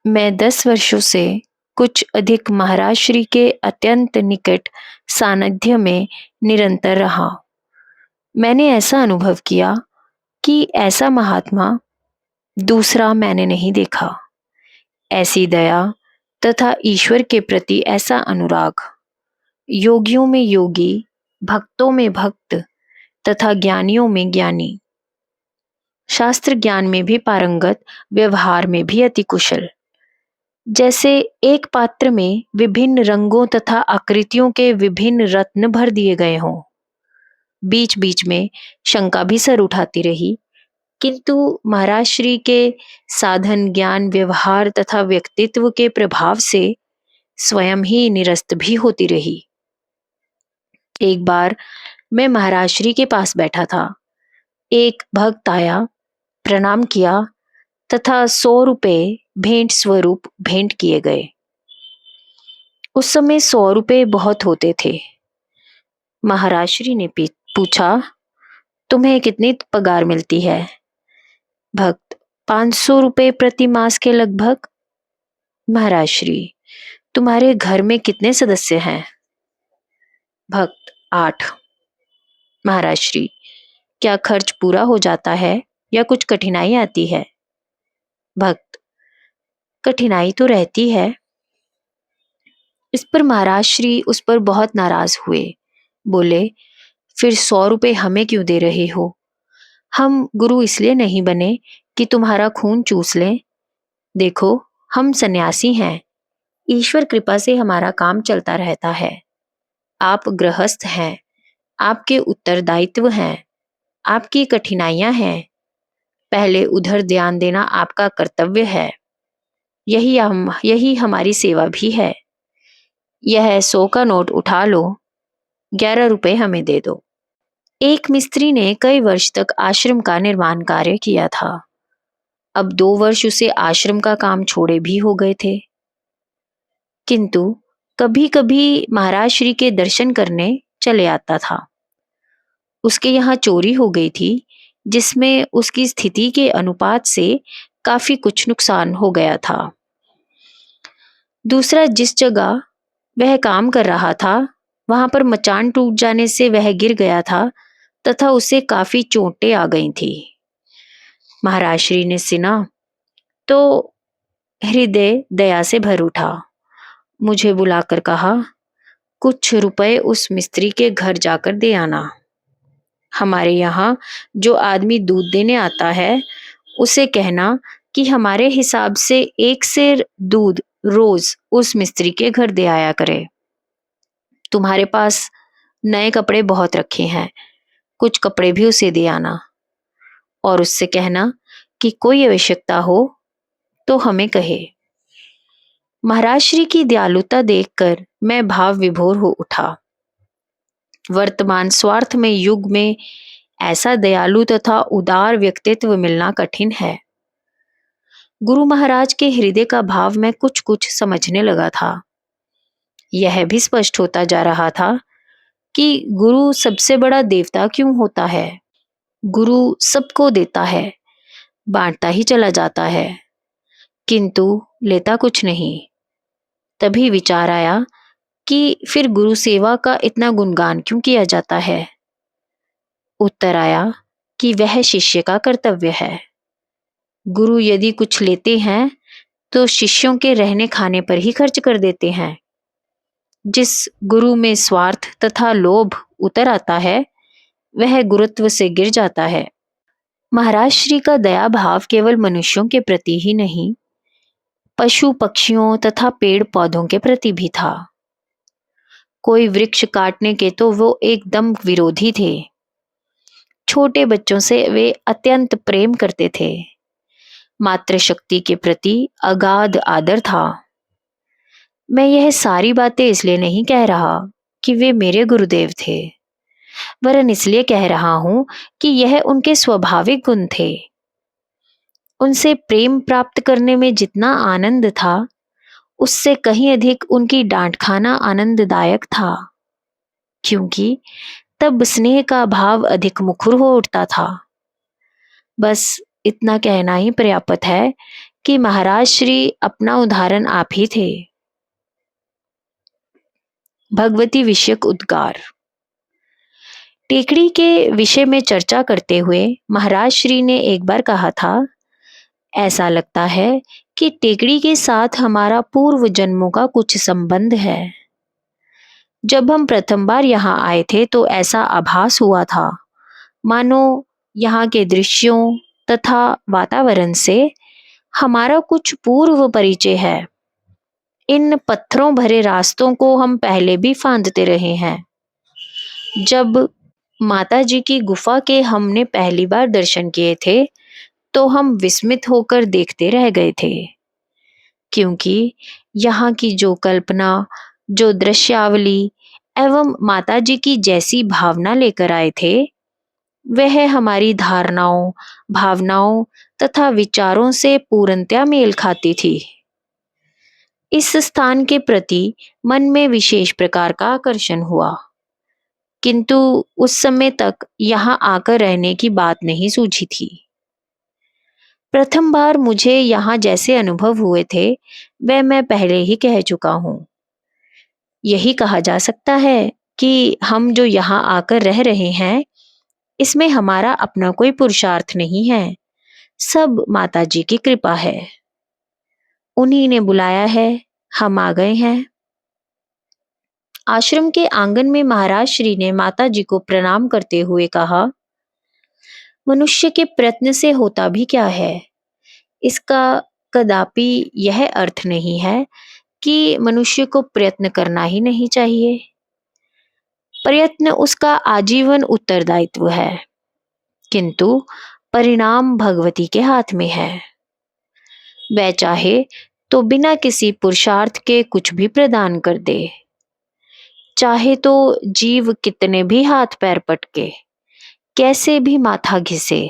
मैं 10 वर्षों से कुछ अधिक महाराज श्री के अत्यंत निकट सानिध्य में निरंतर रहा। मैंने ऐसा अनुभव किया कि ऐसा महात्मा दूसरा मैंने नहीं देखा। ऐसी दया तथा ईश्वर के प्रति ऐसा अनुराग, योगियों में योगी, भक्तों में भक्त तथा ज्ञानियों में ज्ञानी, शास्त्र ज्ञान में भी पारंगत, व्यवहार में भी अति कुशल। जैसे एक पात्र में विभिन्न रंगों तथा आकृतियों के विभिन्न रत्न भर दिए गए हों। बीच बीच में शंका भी सर उठाती रही, किंतु महाराज श्री के साधन, ज्ञान, व्यवहार तथा व्यक्तित्व के प्रभाव से स्वयं ही निरस्त भी होती रही। एक बार मैं महाराज श्री के पास बैठा था। एक भक्त आया, प्रणाम किया तथा 100 रुपये भेंट स्वरूप भेंट किए गए। उस समय 100 रुपये बहुत होते थे। महाराज श्री ने पूछा, तुम्हें कितनी पगार मिलती है? भक्त, 500 रुपये प्रति मास के लगभग। महाराज श्री, तुम्हारे घर में कितने सदस्य हैं? भक्त, 8। महाराज श्री, क्या खर्च पूरा हो जाता है या कुछ कठिनाई आती है? भक्त, कठिनाई तो रहती है। इस पर महाराज श्री उस पर बहुत नाराज हुए। बोले, फिर 100 रुपये हमें क्यों दे रहे हो? हम गुरु इसलिए नहीं बने कि तुम्हारा खून चूस लें। देखो, हम सन्यासी हैं। ईश्वर कृपा से हमारा काम चलता रहता है। आप गृहस्थ हैं, आपके उत्तरदायित्व हैं, आपकी कठिनाइयां हैं। पहले उधर ध्यान देना आपका कर्तव्य है। यही हमारी सेवा भी है। यह 100 का नोट उठा लो, 11 रुपये हमें दे दो। एक मिस्त्री ने कई वर्ष तक आश्रम का निर्माण कार्य किया था। अब 2 वर्ष उसे आश्रम का काम छोड़े भी हो गए थे, किंतु कभी कभी महाराज श्री के दर्शन करने चले आता था। उसके यहाँ चोरी हो गई थी, जिसमें उसकी स्थिति के अनुपात से काफी कुछ नुकसान हो गया था। दूसरा, जिस जगह वह काम कर रहा था, वहां पर मचान टूट जाने से वह गिर गया था तथा उसे काफी चोटें आ गई थी। महाराज श्री ने सुना तो हृदय दया से भर उठा। मुझे बुलाकर कहा, कुछ रुपए उस मिस्त्री के घर जाकर दे आना। हमारे यहाँ जो आदमी दूध देने आता है, उसे कहना कि हमारे हिसाब से 1 सेर दूध रोज उस मिस्त्री के घर दे आया करे। तुम्हारे पास नए कपड़े बहुत रखे हैं, कुछ कपड़े भी उसे दे आना। और उससे कहना कि कोई आवश्यकता हो तो हमें कहे। महाराज श्री की दयालुता देखकर मैं भाव विभोर हो उठा। वर्तमान स्वार्थ में युग में ऐसा दयालु तथा उदार व्यक्तित्व मिलना कठिन है। गुरु महाराज के हृदय का भाव मैं कुछ कुछ समझने लगा था। यह भी स्पष्ट होता जा रहा था कि गुरु सबसे बड़ा देवता क्यों होता है। गुरु सबको देता है, बांटता ही चला जाता है, किंतु लेता कुछ नहीं। तभी विचार आया कि फिर गुरु सेवा का इतना गुणगान क्यों किया जाता है। उत्तर आया कि वह शिष्य का कर्तव्य है। गुरु यदि कुछ लेते हैं तो शिष्यों के रहने खाने पर ही खर्च कर देते हैं। जिस गुरु में स्वार्थ तथा लोभ उतर आता है, वह गुरुत्व से गिर जाता है। महाराज श्री का दया भाव केवल मनुष्यों के प्रति ही नहीं, पशु पक्षियों तथा पेड़ पौधों के प्रति भी था। कोई वृक्ष काटने के तो वो एकदम विरोधी थे। छोटे बच्चों से वे अत्यंत प्रेम करते थे। मातृशक्ति के प्रति अगाध आदर था। मैं यह सारी बातें इसलिए नहीं कह रहा कि वे मेरे गुरुदेव थे, वरन इसलिए कह रहा हूं कि यह उनके स्वाभाविक गुण थे। उनसे प्रेम प्राप्त करने में जितना आनंद था, उससे कहीं अधिक उनकी डांट खाना आनंददायक था, क्योंकि तब स्नेह का भाव अधिक मुखर हो उठता था। बस इतना कहना ही पर्याप्त है कि महाराज श्री अपना उदाहरण आप ही थे। भगवती विषयक उद्गार। टेकड़ी के विषय में चर्चा करते हुए महाराज श्री ने एक बार कहा था, ऐसा लगता है कि टेकड़ी के साथ हमारा पूर्व जन्मों का कुछ संबंध है। जब हम प्रथम बार यहाँ आए थे तो ऐसा आभास हुआ था मानो यहाँ के दृश्यों तथा वातावरण से हमारा कुछ पूर्व परिचय है। इन पत्थरों भरे रास्तों को हम पहले भी फांदते रहे हैं। जब माता जी की गुफा के हमने पहली बार दर्शन किए थे तो हम विस्मित होकर देखते रह गए थे, क्योंकि यहाँ की जो कल्पना, जो दृश्यावली एवं माता जी की जैसी भावना लेकर आए थे, वह हमारी धारणाओं, भावनाओं तथा विचारों से पूर्णतया मेल खाती थी। इस स्थान के प्रति मन में विशेष प्रकार का आकर्षण हुआ, किंतु उस समय तक यहाँ आकर रहने की बात नहीं सूझी थी। प्रथम बार मुझे यहाँ जैसे अनुभव हुए थे वह मैं पहले ही कह चुका हूँ। यही कहा जा सकता है कि हम जो यहाँ आकर रह रहे हैं इसमें हमारा अपना कोई पुरुषार्थ नहीं है, सब माता जी की कृपा है। उन्हीं ने बुलाया है, हम आ गए हैं। आश्रम के आंगन में महाराज श्री ने माता जी को प्रणाम करते हुए कहा, मनुष्य के प्रयत्न से होता भी क्या है? इसका कदापि यह अर्थ नहीं है कि मनुष्य को प्रयत्न करना ही नहीं चाहिए। प्रयत्न उसका आजीवन उत्तरदायित्व है, किंतु परिणाम भगवती के हाथ में है। वह चाहे तो बिना किसी पुरुषार्थ के कुछ भी प्रदान कर दे, चाहे तो जीव कितने भी हाथ पैर पटके, कैसे भी माथा घिसे,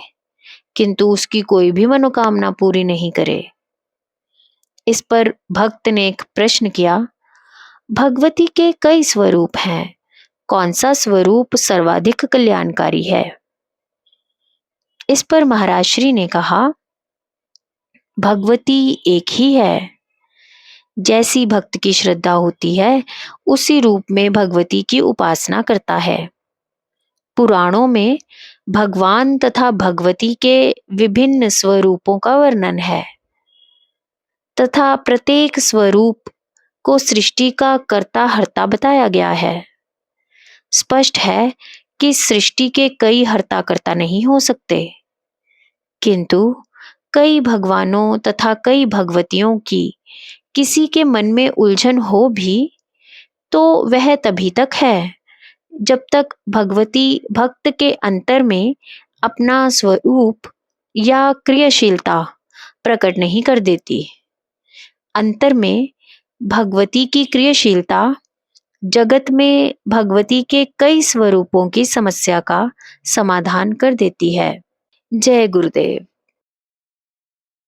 किंतु उसकी कोई भी मनोकामना पूरी नहीं करे। इस पर भक्त ने एक प्रश्न किया, भगवती के कई स्वरूप हैं, कौन सा स्वरूप सर्वाधिक कल्याणकारी है? इस पर महाराज श्री ने कहा, भगवती एक ही है। जैसी भक्त की श्रद्धा होती है उसी रूप में भगवती की उपासना करता है। पुराणों में भगवान तथा भगवती के विभिन्न स्वरूपों का वर्णन है तथा प्रत्येक स्वरूप को सृष्टि का कर्ता हर्ता बताया गया है। स्पष्ट है कि सृष्टि के कई हर्ता कर्ता नहीं हो सकते, किंतु कई भगवानों तथा कई भगवतियों की किसी के मन में उलझन हो भी तो वह तभी तक है जब तक भगवती भक्त के अंतर में अपना स्वरूप या क्रियाशीलता प्रकट नहीं कर देती। अंतर में भगवती की क्रियाशीलता जगत में भगवती के कई स्वरूपों की समस्या का समाधान कर देती है। जय गुरुदेव।